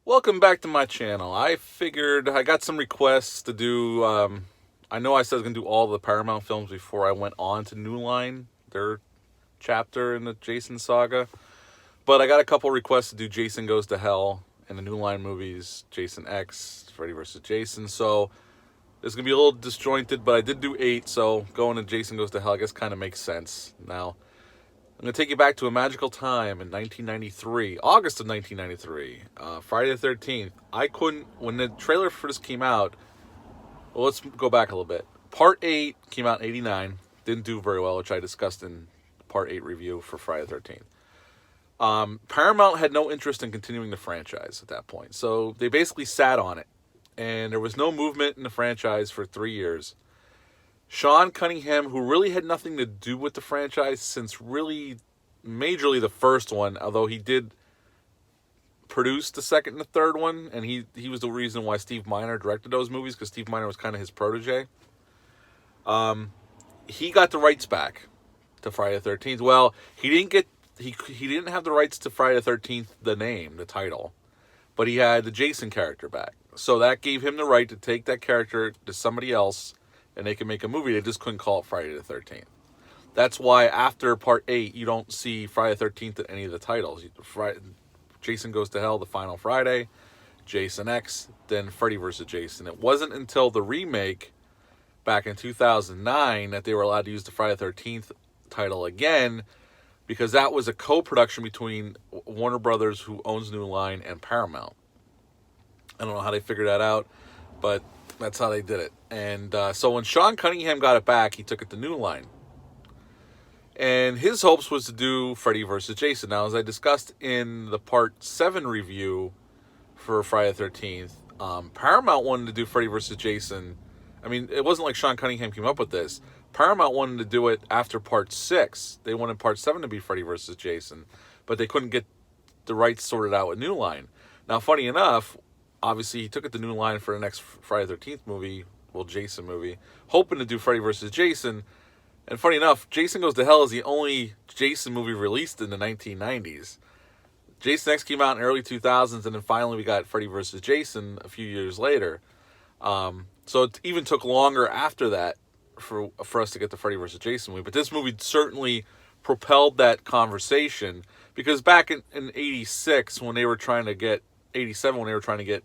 Welcome back to my channel. I figured I got some requests to do. I know I said I was going to do all the Paramount films before I went on to New Line, their chapter in the Jason saga. But I got a couple requests to do Jason Goes to Hell and the New Line movies, Jason X, Freddy vs. Jason. So it's going to be a little disjointed, but I did do 8, so going to Jason Goes to Hell I guess kind of makes sense. Now, I'm going to take you back to a magical time in 1993, August of 1993, Friday the 13th. I couldn't, when the trailer for this came out, well, let's go back a little bit. Part 8 came out in 89, didn't do very well, which I discussed in Part 8 review for Friday the 13th. Paramount had no interest in continuing the franchise at that point, so they basically sat on it. And there was no movement in the franchise for 3 years. Sean Cunningham, who really had nothing to do with the franchise since really majorly the first one, although he did produce the second and the third one, and he was the reason why Steve Miner directed those movies, because Steve Miner was kind of his protege. He got the rights back to Friday the 13th. Well, he didn't have the rights to Friday the 13th, the name, the title, but he had the Jason character back. So that gave him the right to take that character to somebody else and they can make a movie. They just couldn't call it Friday the 13th. That's why after Part 8, you don't see Friday the 13th in any of the titles. Jason Goes to Hell, The Final Friday, Jason X, then Freddy vs. Jason. It wasn't until the remake back in 2009 that they were allowed to use the Friday the 13th title again, because that was a co-production between Warner Brothers, who owns New Line, and Paramount. I don't know how they figured that out, but that's how they did it. And so when Sean Cunningham got it back, he took it to New Line. And his hopes was to do Freddy vs. Jason. Now, as I discussed in the Part 7 review for Friday the 13th, Paramount wanted to do Freddy vs. Jason. I mean, it wasn't like Sean Cunningham came up with this. Paramount wanted to do it after Part 6. They wanted Part 7 to be Freddy vs. Jason, but they couldn't get the rights sorted out with New Line. Now, funny enough, obviously, he took it to New Line for the next Friday the 13th movie, well, Jason movie, hoping to do Freddy vs. Jason. And funny enough, Jason Goes to Hell is the only Jason movie released in the 1990s. Jason X came out in the early 2000s, and then finally we got Freddy vs. Jason a few years later. So it even took longer after that for us to get the Freddy vs. Jason movie. But this movie certainly propelled that conversation, because back in 86, when they were trying to get 87, when they were trying to get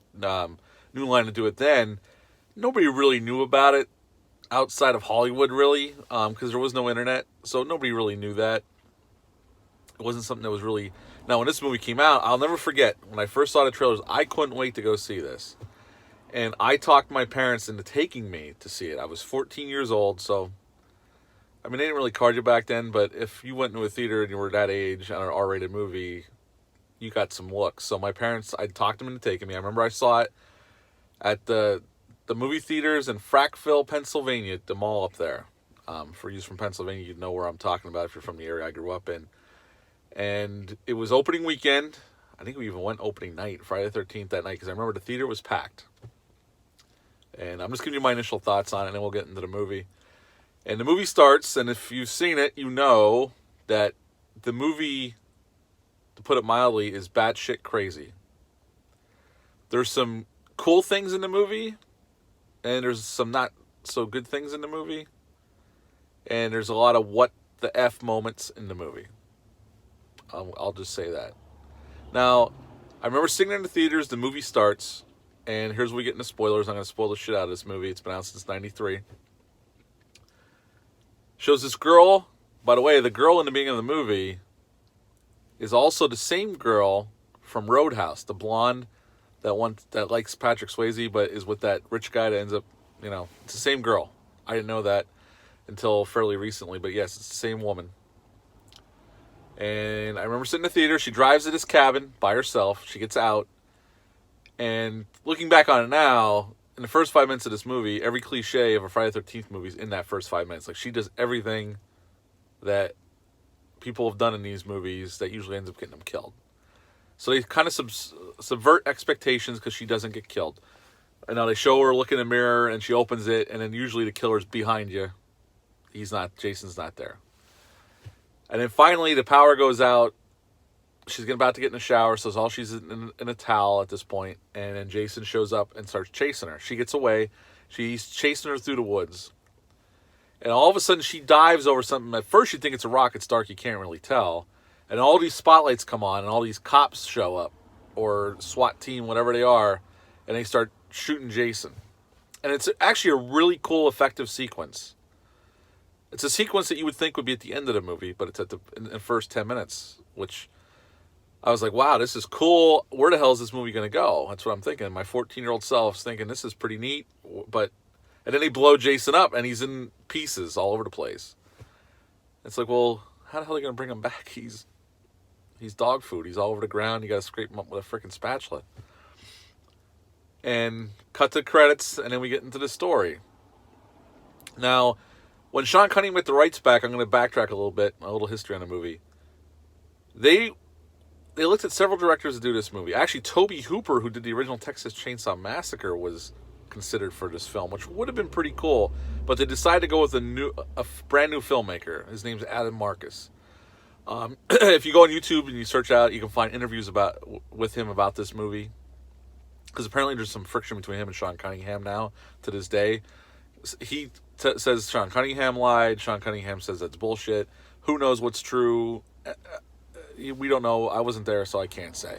New Line to do it, then nobody really knew about it outside of Hollywood, really, because there was no internet, so nobody really knew that. It wasn't something that was really... Now, when this movie came out, I'll never forget, when I first saw the trailers, I couldn't wait to go see this. And I talked my parents into taking me to see it. I was 14 years old, so... I mean, they didn't really card you back then, but if you went into a theater and you were that age on an R-rated movie, you got some looks. So my parents, I talked them into taking me. I remember I saw it at the movie theaters in Frackville, Pennsylvania, the mall up there. For you from Pennsylvania, you'd know where I'm talking about if you're from the area I grew up in. And it was opening weekend. I think we even went opening night, Friday the 13th that night, because I remember the theater was packed. And I'm just giving you my initial thoughts on it, and then we'll get into the movie. And the movie starts, and if you've seen it, you know that the movie, to put it mildly, is batshit crazy. There's some cool things in the movie, and there's some not so good things in the movie, and there's a lot of what the F moments in the movie. I'll just say that. Now, I remember sitting in the theaters, the movie starts, and here's where we get into spoilers. I'm going to spoil the shit out of this movie. It's been out since 93. Shows this girl. By the way, the girl in the beginning of the movie is also the same girl from Roadhouse, the blonde that likes Patrick Swayze, but is with that rich guy that ends up, it's the same girl. I didn't know that until fairly recently, but yes, it's the same woman. And I remember sitting in the theater. She drives to this cabin by herself. She gets out, and looking back on it now, in the first 5 minutes of this movie, every cliche of a Friday the 13th movie is in that first 5 minutes. Like, she does everything that people have done in these movies that usually ends up getting them killed. So they kind of subvert expectations because she doesn't get killed. And now they show her looking in the mirror, and she opens it, and then usually the killer's behind you. Jason's not there. And then finally the power goes out, she's about to get in the shower, so all she's in a towel at this point, and then Jason shows up and starts chasing her. She gets away. She's chasing her through the woods. And all of a sudden, she dives over something. At first, you think it's a rock. It's dark. You can't really tell. And all these spotlights come on, and all these cops show up, or SWAT team, whatever they are, and they start shooting Jason. And it's actually a really cool, effective sequence. It's a sequence that you would think would be at the end of the movie, but it's in the first 10 minutes, which I was like, wow, this is cool. Where the hell is this movie going to go? That's what I'm thinking. My 14-year-old self's thinking this is pretty neat, and then they blow Jason up, and he's in pieces all over the place. It's like, well, how the hell are they going to bring him back? He's dog food. He's all over the ground. You got to scrape him up with a freaking spatula. And cut to credits, and then we get into the story. Now, when Sean Cunningham got the rights back, I'm going to backtrack a little history on the movie. They looked at several directors to do this movie. Actually, Tobe Hooper, who did the original Texas Chainsaw Massacre, was considered for this film, which would have been pretty cool. But they decided to go with a brand new filmmaker. His name's Adam Marcus. If you go on YouTube and you search out, you can find interviews with him about this movie. Because apparently there's some friction between him and Sean Cunningham now, to this day. He says Sean Cunningham lied. Sean Cunningham says that's bullshit. Who knows what's true? We don't know. I wasn't there, so I can't say.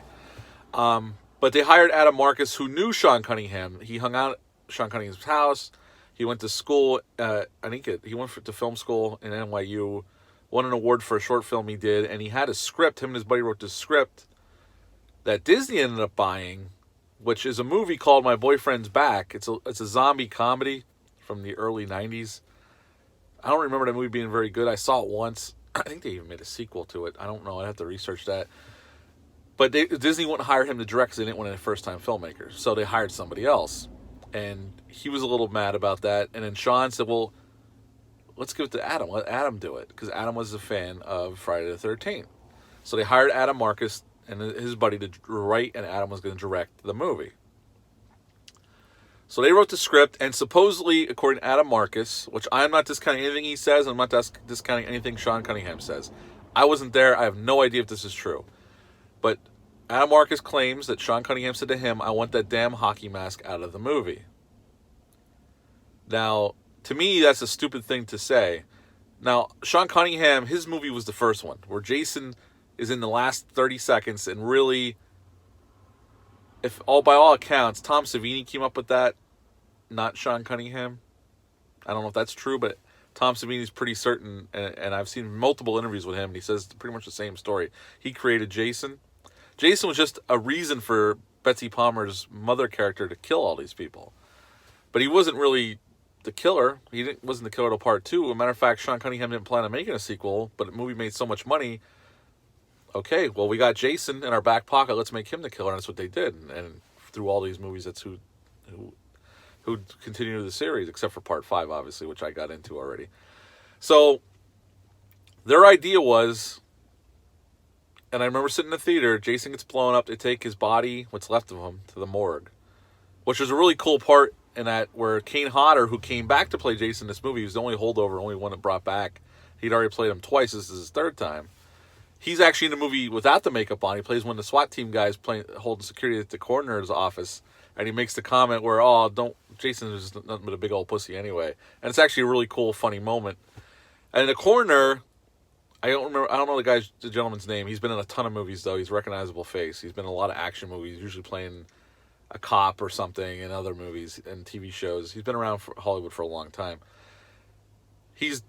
But they hired Adam Marcus, who knew Sean Cunningham. He hung out at Sean Cunningham's house. He went to school. He went to film school in NYU. Won an award for a short film he did, and he had a script. Him and his buddy wrote this script that Disney ended up buying, which is a movie called My Boyfriend's Back. It's a zombie comedy from the early 90s. I don't remember that movie being very good. I saw it once. I think they even made a sequel to it. I don't know. I'd have to research that. But Disney wouldn't hire him to direct because they didn't want a first-time filmmaker. So they hired somebody else. And he was a little mad about that. And then Sean said, well, let's give it to Adam. Let Adam do it. Because Adam was a fan of Friday the 13th. So they hired Adam Marcus and his buddy to write, and Adam was going to direct the movie. So they wrote the script, and supposedly, according to Adam Marcus, which I'm not discounting anything he says, I'm not discounting anything Sean Cunningham says. I wasn't there. I have no idea if this is true. But Adam Marcus claims that Sean Cunningham said to him, I want that damn hockey mask out of the movie. Now, to me, that's a stupid thing to say. Now, Sean Cunningham, his movie was the first one, where Jason is in the last 30 seconds, and really, by all accounts, Tom Savini came up with that, not Sean Cunningham. I don't know if that's true, but Tom Savini's pretty certain, and I've seen multiple interviews with him, and he says pretty much the same story. He created Jason. Jason was just a reason for Betsy Palmer's mother character to kill all these people. But he wasn't really the killer. Wasn't the killer till part 2. As a matter of fact, Sean Cunningham didn't plan on making a sequel, but the movie made so much money. Okay, well, we got Jason in our back pocket. Let's make him the killer, and that's what they did. And through all these movies, that's who continued the series, except for part 5, obviously, which I got into already. So their idea was, and I remember sitting in the theater, Jason gets blown up. They take his body, what's left of him, to the morgue, which was a really cool part in that where Kane Hodder, who came back to play Jason in this movie, he was the only holdover, only one that brought back. He'd already played him twice. This is his third time. He's actually in the movie without the makeup on. He plays one of the SWAT team guys holding security at the coroner's office, and he makes the comment where, Jason is nothing but a big old pussy anyway. And it's actually a really cool, funny moment. And the coroner, I don't know the gentleman's name. He's been in a ton of movies, though. He's a recognizable face. He's been in a lot of action movies, usually playing a cop or something in other movies and TV shows. He's been around for Hollywood for a long time. He's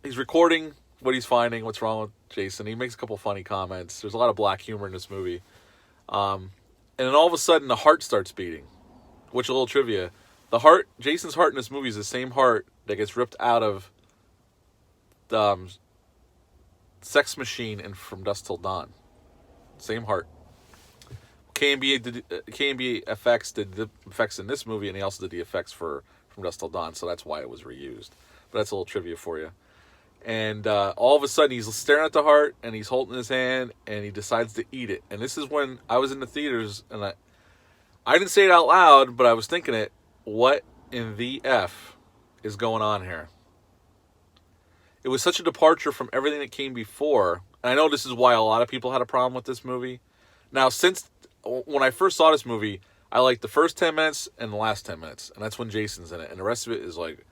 recording what he's finding, what's wrong with Jason. He makes a couple funny comments. There's a lot of black humor in this movie. And then all of a sudden, the heart starts beating. Which, a little trivia, Jason's heart in this movie is the same heart that gets ripped out of the Sex Machine and From Dusk Till Dawn. Same heart. K&B Effects did the effects in this movie, and he also did the effects for From Dusk Till Dawn, so that's why it was reused. But that's a little trivia for you. And all of a sudden, he's staring at the heart, and he's holding his hand, and he decides to eat it. And this is when I was in the theaters, and I didn't say it out loud, but I was thinking it. What in the F is going on here? It was such a departure from everything that came before. And I know this is why a lot of people had a problem with this movie. Now, since when I first saw this movie, I liked the first 10 minutes and the last 10 minutes. And that's when Jason's in it. And the rest of it is like,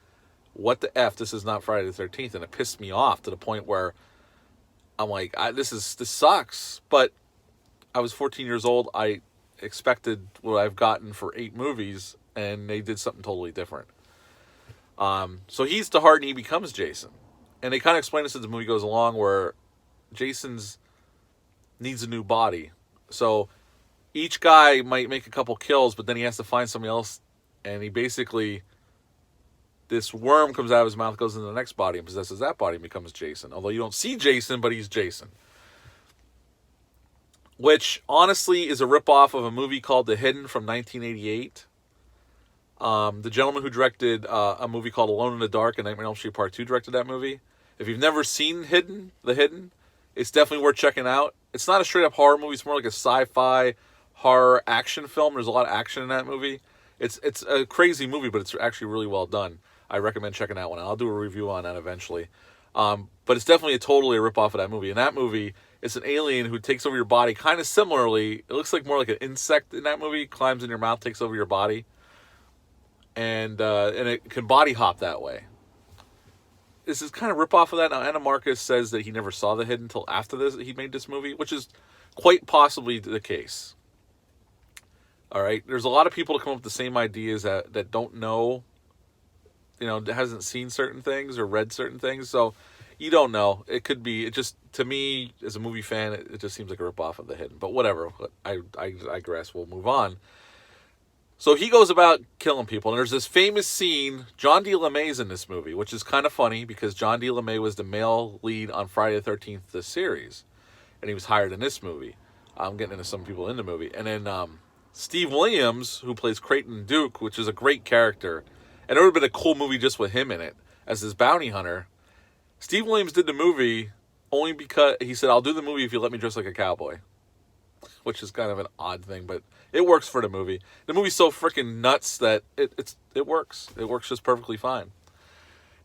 what the F? This is not Friday the 13th. And it pissed me off to the point where I'm like, this sucks. But I was 14 years old. I expected what I've gotten for 8 movies, and they did something totally different. So he's the heart, and he becomes Jason. And they kind of explain this as the movie goes along, where Jason's needs a new body. So each guy might make a couple kills, but then he has to find somebody else, and he basically, this worm comes out of his mouth, goes into the next body, and possesses that body and becomes Jason. Although you don't see Jason, but he's Jason. Which, honestly, is a ripoff of a movie called The Hidden from 1988. The gentleman who directed a movie called Alone in the Dark and Nightmare on Elm Street Part 2 directed that movie. If you've never seen The Hidden, it's definitely worth checking out. It's not a straight-up horror movie. It's more like a sci-fi horror action film. There's a lot of action in that movie. It's a crazy movie, but it's actually really well done. I recommend checking that one out. I'll do a review on that eventually. But it's definitely totally a ripoff of that movie. In that movie, it's an alien who takes over your body kind of similarly. It looks like more like an insect in that movie. Climbs in your mouth, takes over your body. And it can body hop that way. This is kind of rip off of that. Now, Anna Marcus says that he never saw The Hidden until after this he made this movie, which is quite possibly the case. All right, there's a lot of people to come up with the same ideas that don't know, that hasn't seen certain things or read certain things, so you don't know. It could be. It just, to me, as a movie fan, it just seems like a rip off of The Hidden. But whatever. I digress. We'll move on. So he goes about killing people, and there's this famous scene. John D. LeMay's in this movie, which is kind of funny because John D. LeMay was the male lead on Friday the 13th, the series, and he was hired in this movie. I'm getting into some people in the movie. And then Steve Williams, who plays Creighton Duke, which is a great character, and it would have been a cool movie just with him in it as this bounty hunter. Steve Williams did the movie only because he said, I'll do the movie if you let me dress like a cowboy, which is kind of an odd thing, but it works for the movie. The movie's so freaking nuts that it works. It works just perfectly fine.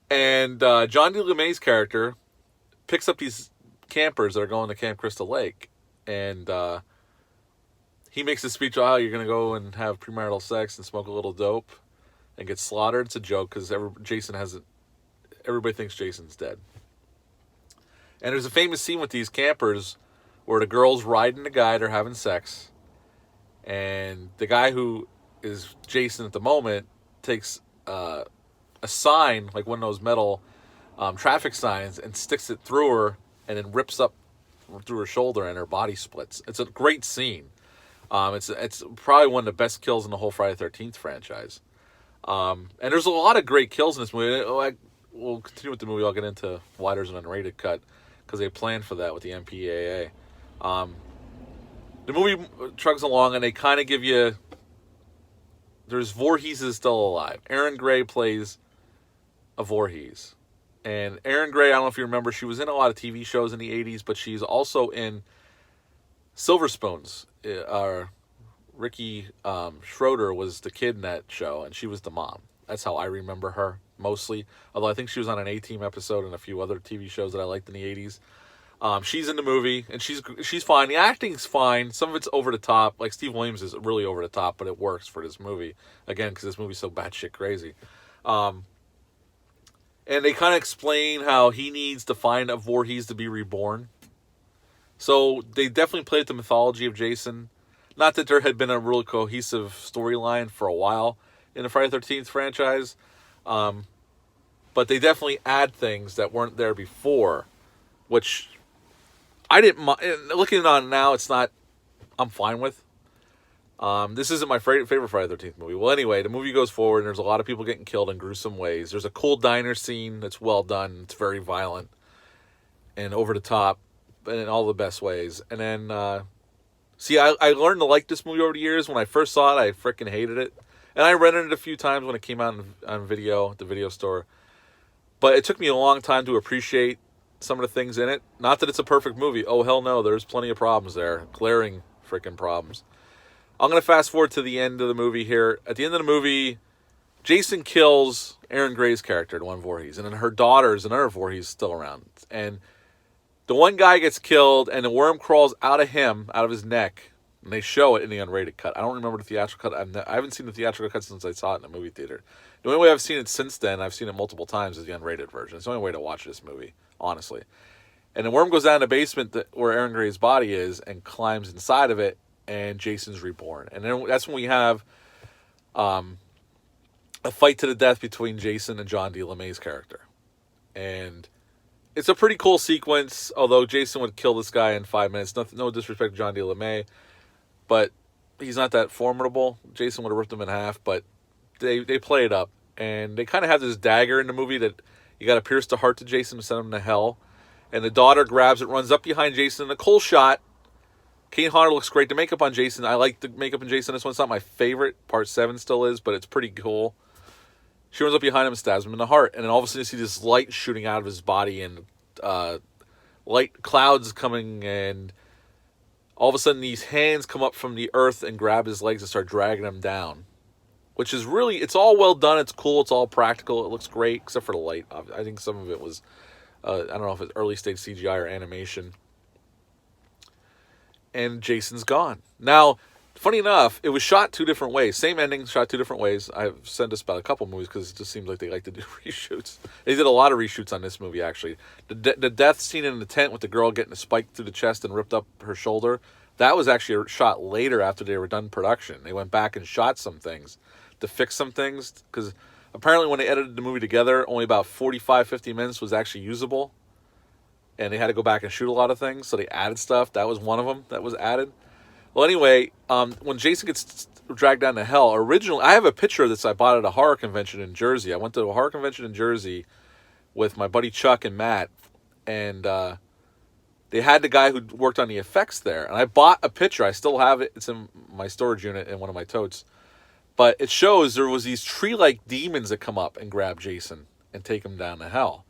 And John D. LeMay's character picks up these campers that are going to Camp Crystal Lake, and he makes a speech, you're going to go and have premarital sex and smoke a little dope and get slaughtered. It's a joke because everybody thinks Jason's dead. And there's a famous scene with these campers where the girl's riding the guy, they're having sex, and the guy who is Jason at the moment takes a sign, like one of those metal traffic signs, and sticks it through her and then rips up through her shoulder and her body splits. It's a great scene. It's probably one of the best kills in the whole Friday the 13th franchise. And there's a lot of great kills in this movie. We'll continue with the movie. I'll get into why there's an unrated cut because they planned for that with the MPAA. The movie chugs along, and they kind of give you... There's Voorhees is still alive. Erin Gray plays a Voorhees. And Erin Gray, I don't know if you remember, she was in a lot of TV shows in the 80s, but she's also in Silver Spoons. Ricky Schroeder was the kid in that show, and she was the mom. That's how I remember her, mostly. Although I think she was on an A-Team episode and a few other TV shows that I liked in the 80s. She's in the movie, and she's fine. The acting's fine. Some of it's over the top. Like, Steve Williams is really over the top, but it works for this movie. Again, because this movie's so batshit crazy. And they kind of explain how he needs to find a Voorhees to be reborn. So they definitely played the mythology of Jason. Not that there had been a really cohesive storyline for a while in the Friday the 13th franchise. But they definitely add things that weren't there before, which I didn't mind. Looking on it now, it's not, I'm fine with. This isn't my favorite Friday the 13th movie. Well, anyway, the movie goes forward, and there's a lot of people getting killed in gruesome ways. There's a cool diner scene that's well done. It's very violent and over the top, and in all the best ways. And then, I learned to like this movie over the years. When I first saw it, I freaking hated it. And I rented it a few times when it came out on video at the video store. But it took me a long time to appreciate some of the things in it. Not that it's a perfect movie. Oh, hell no. There's plenty of problems there. Glaring freaking problems. I'm going to fast forward to the end of the movie here. At the end of the movie, Jason kills Erin Gray's character, the one Voorhees. And then her daughter is another Voorhees still around. And The one guy gets killed, and the worm crawls out of him, out of his neck, and they show it in the unrated cut. I don't remember the theatrical cut. I haven't seen the theatrical cut since I saw it in the movie theater. The only way I've seen it since then, I've seen it multiple times, is the unrated version. It's the only way to watch this movie, honestly. And the worm goes down in the basement where Aaron Gray's body is and climbs inside of it, and Jason's reborn. And then that's when we have a fight to the death between Jason and John D. LeMay's character. And it's a pretty cool sequence, although Jason would kill this guy in 5 minutes. No disrespect to John D. LeMay, but he's not that formidable. Jason would have ripped him in half, but they play it up. And they kind of have this dagger in the movie that you got to pierce the heart to Jason to send him to hell. And the daughter grabs it, runs up behind Jason in a cool shot. Kane Hodder looks great. The makeup on Jason, I like the makeup on Jason. This one's not my favorite. Part 7 still is, but it's pretty cool. She runs up behind him and stabs him in the heart. And then all of a sudden you see this light shooting out of his body and light clouds coming. And all of a sudden these hands come up from the earth and grab his legs and start dragging him down. Which is really, it's all well done. It's cool. It's all practical. It looks great, except for the light. I think some of it was, I don't know if it's early stage CGI or animation. And Jason's gone. Now, funny enough, it was shot 2 different ways. Same ending, shot 2 different ways. I've said this about a couple movies because it just seems like they like to do reshoots. They did a lot of reshoots on this movie, actually. The death scene in the tent with the girl getting a spike through the chest and ripped up her shoulder, that was actually shot later after they were done production. They went back and shot some things to fix some things, because apparently when they edited the movie together, only about 45-50 minutes was actually usable, and they had to go back and shoot a lot of things, so they added stuff. That was one of them that was added. Well, anyway, when Jason gets dragged down to hell, originally, I have a picture of this. I bought at a horror convention in Jersey. I went to a horror convention in Jersey with my buddy Chuck and Matt, and they had the guy who worked on the effects there, and I bought a picture. I still have it. It's in my storage unit in one of my totes. But it shows there was these tree-like demons that come up and grab Jason and take him down to hell.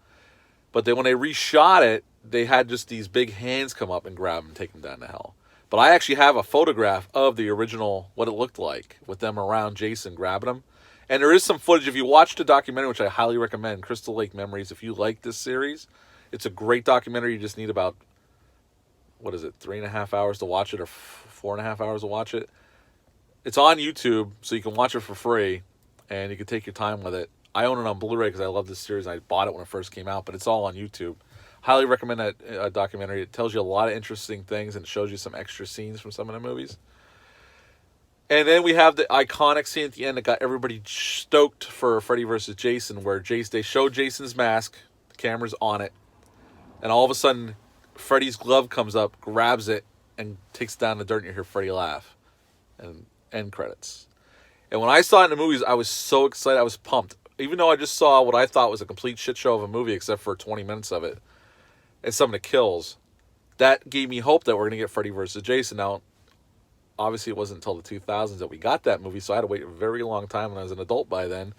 But then when they reshot it, they had just these big hands come up and grab him and take him down to hell. But I actually have a photograph of the original, what it looked like, with them around Jason grabbing him. And there is some footage. If you watch the documentary, which I highly recommend, Crystal Lake Memories, if you like this series, it's a great documentary. You just need about, 3.5 hours to watch it, or 4.5 hours to watch it. It's on YouTube, so you can watch it for free, and you can take your time with it. I own it on Blu-ray because I love this series. I bought it when it first came out, but it's all on YouTube. Highly recommend that documentary. It tells you a lot of interesting things and shows you some extra scenes from some of the movies. And then we have the iconic scene at the end that got everybody stoked for Freddy vs. Jason, where they show Jason's mask, the camera's on it, and all of a sudden, Freddy's glove comes up, grabs it, and takes it down the dirt, and you hear Freddy laugh. And end credits. And when I saw it in the movies, I was so excited. I was pumped. Even though I just saw what I thought was a complete shit show of a movie, except for 20 minutes of it, and some of the kills, that gave me hope that we're going to get Freddy vs. Jason. Now, obviously, it wasn't until the 2000s that we got that movie, so I had to wait a very long time when I was an adult by then.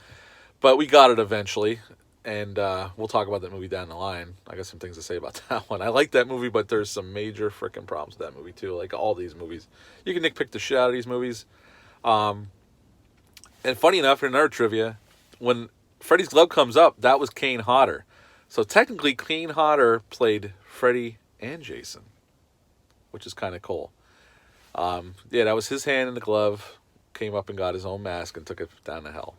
But we got it eventually, and we'll talk about that movie down the line. I got some things to say about that one. I like that movie, but there's some major freaking problems with that movie, too, like all these movies. You can nitpick the shit out of these movies. And funny enough, in another trivia, when Freddy's glove comes up, that was Kane Hodder. So technically, Kane Hodder played Freddy and Jason, which is kind of cool. That was his hand in the glove, came up and got his own mask and took it down to hell.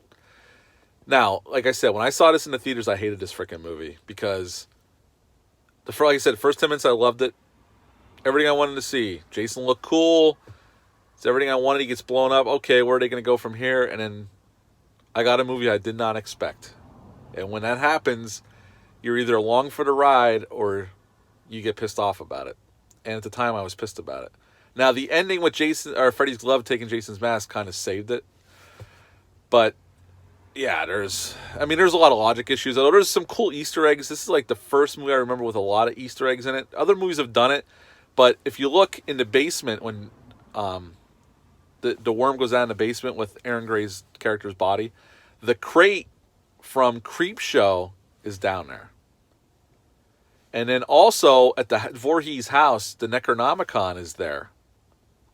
Now, like I said, when I saw this in the theaters, I hated this freaking movie because, like I said, the first 10 minutes I loved it. Everything I wanted to see. Jason looked cool. It's everything I wanted. He gets blown up. Okay, where are they going to go from here? And then I got a movie I did not expect. And when that happens, you're either along for the ride or you get pissed off about it. And at the time, I was pissed about it. Now, the ending with Freddy's glove taking Jason's mask kind of saved it. But yeah, there's a lot of logic issues. Although there's some cool Easter eggs. This is like the first movie I remember with a lot of Easter eggs in it. Other movies have done it. But if you look in the basement when the worm goes down in the basement with Aaron Gray's character's body, the crate from Creepshow is down there. And then also at the Voorhees house, the Necronomicon is there,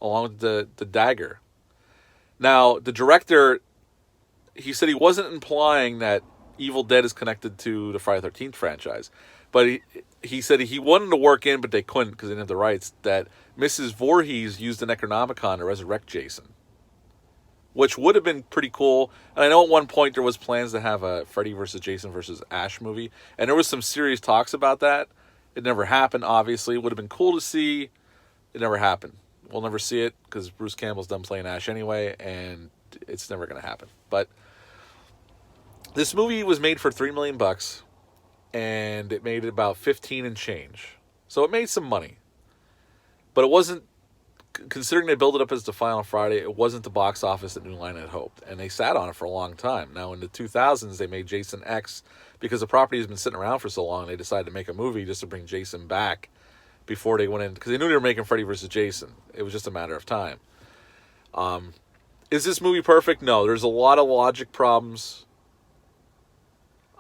along with the dagger. Now, the director, he said he wasn't implying that Evil Dead is connected to the Friday the 13th franchise. But he said he wanted to work in, but they couldn't because they didn't have the rights, that Mrs. Voorhees used an Necronomicon to resurrect Jason, which would have been pretty cool. And I know at one point there was plans to have a Freddy versus Jason versus Ash movie, and there was some serious talks about that. It never happened, obviously. It would have been cool to see. It never happened. We'll never see it because Bruce Campbell's done playing Ash anyway, and it's never going to happen. But this movie was made for $3 million, and it made about 15 and change. So it made some money. But it wasn't, considering they built it up as the final Friday, it wasn't the box office that New Line had hoped. And they sat on it for a long time. Now, in the 2000s, they made Jason X, because the property has been sitting around for so long, they decided to make a movie just to bring Jason back before they went in, because they knew they were making Freddy versus Jason. It was just a matter of time. Is this movie perfect? No. There's a lot of logic problems.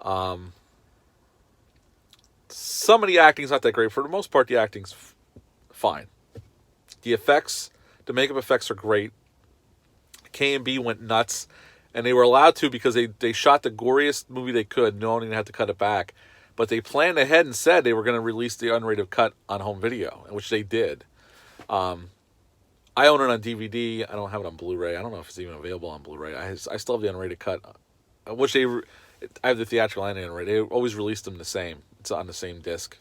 Some of the acting's not that great. For the most part, the acting's fine. The effects, the makeup effects are great. K&B went nuts, and they were allowed to because they shot the goriest movie they could, knowing they had to cut it back. But they planned ahead and said they were going to release the unrated cut on home video, which they did. I own it on DVD. I don't have it on Blu-ray. I don't know if it's even available on Blu-ray. I still have the unrated cut, which I have the theatrical and the unrated. They always released them the same. It's on the same disc.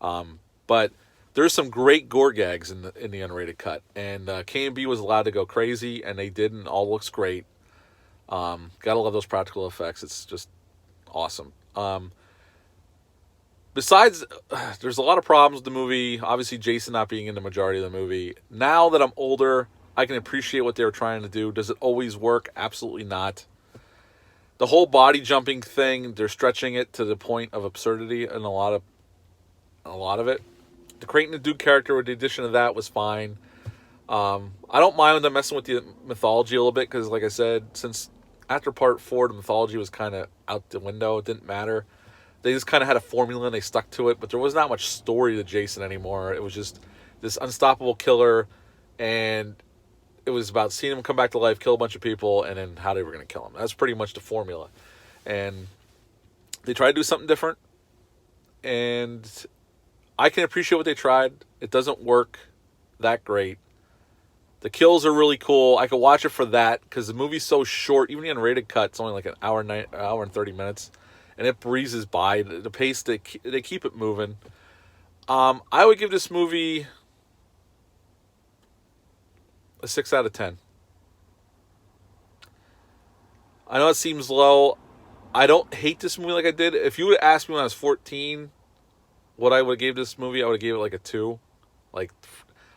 But there's some great gore gags in the unrated cut, and K&B was allowed to go crazy, and they did, and all looks great. Gotta love those practical effects. It's just awesome. Besides, there's a lot of problems with the movie. Obviously, Jason not being in the majority of the movie. Now that I'm older, I can appreciate what they were trying to do. Does it always work? Absolutely not. The whole body jumping thing, they're stretching it to the point of absurdity in a lot of it. The Creighton the Duke character, with the addition of that, was fine. I don't mind them messing with the mythology a little bit, because, like I said, since after part 4, the mythology was kind of out the window. It didn't matter. They just kind of had a formula and they stuck to it, but there was not much story to Jason anymore. It was just this unstoppable killer, and it was about seeing him come back to life, kill a bunch of people, and then how they were going to kill him. That's pretty much the formula. And they tried to do something different, and I can appreciate what they tried. It doesn't work that great. The kills are really cool. I could watch it for that, because the movie's so short. Even the unrated cut, it's only like an hour and 30 minutes. And it breezes by. The pace, they keep it moving. I would give this movie a 6 out of 10. I know it seems low. I don't hate this movie like I did. If you would have asked me when I was 14 what I would have gave this movie, I would have gave it like a 2. Like,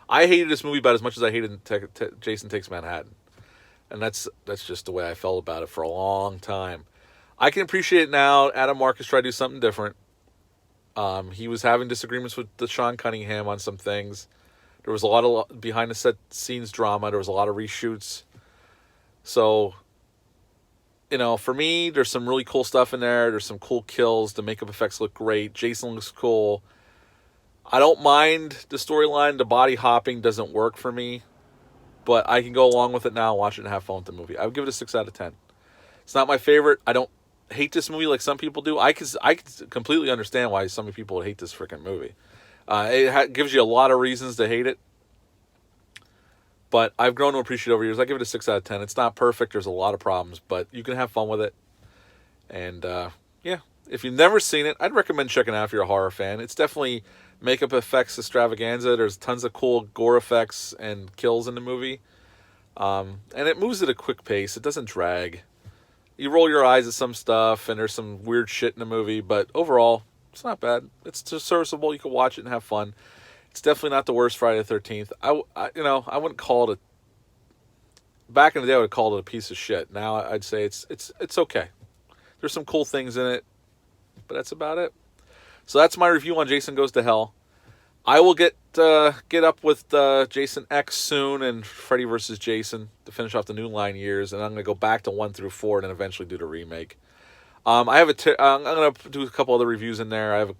I hated this movie about as much as I hated Jason Takes Manhattan. And that's just the way I felt about it for a long time. I can appreciate it now. Adam Marcus tried to do something different. He was having disagreements with Sean Cunningham on some things. There was a lot of behind the set scenes drama. There was a lot of reshoots. So, for me, there's some really cool stuff in there. There's some cool kills. The makeup effects look great. Jason looks cool. I don't mind the storyline. The body hopping doesn't work for me. But I can go along with it now, watch it, and have fun with the movie. I would give it a 6 out of 10. It's not my favorite. I don't hate this movie like some people do. I can completely understand why some people would hate this freaking movie. It gives you a lot of reasons to hate it. But I've grown to appreciate it over years. I give it a 6 out of 10. It's not perfect. There's a lot of problems. But you can have fun with it. And, if you've never seen it, I'd recommend checking it out if you're a horror fan. It's definitely makeup effects extravaganza. There's tons of cool gore effects and kills in the movie. And it moves at a quick pace. It doesn't drag. You roll your eyes at some stuff, and there's some weird shit in the movie, but overall, it's not bad. It's just serviceable. You can watch it and have fun. It's definitely not the worst Friday the 13th. I wouldn't call it back in the day, I would have called it a piece of shit. Now I'd say it's okay. There's some cool things in it, but that's about it. So that's my review on Jason Goes to Hell. I will get up with Jason X soon and Freddy vs. Jason to finish off the New Line years, and I'm going to go back to 1 through 4 and then eventually do the remake. I'm going to do a couple other reviews in there. I have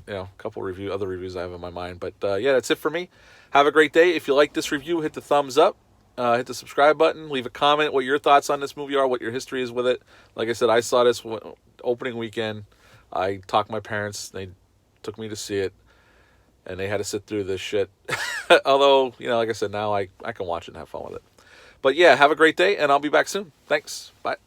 a couple other reviews I have in my mind, but that's it for me. Have a great day. If you like this review, hit the thumbs up, hit the subscribe button, leave a comment what your thoughts on this movie are, what your history is with it. Like I said, I saw this opening weekend. I talked to my parents. They took me to see it, and they had to sit through this shit. Although, like I said, now I can watch it and have fun with it. But yeah, have a great day, and I'll be back soon. Thanks. Bye.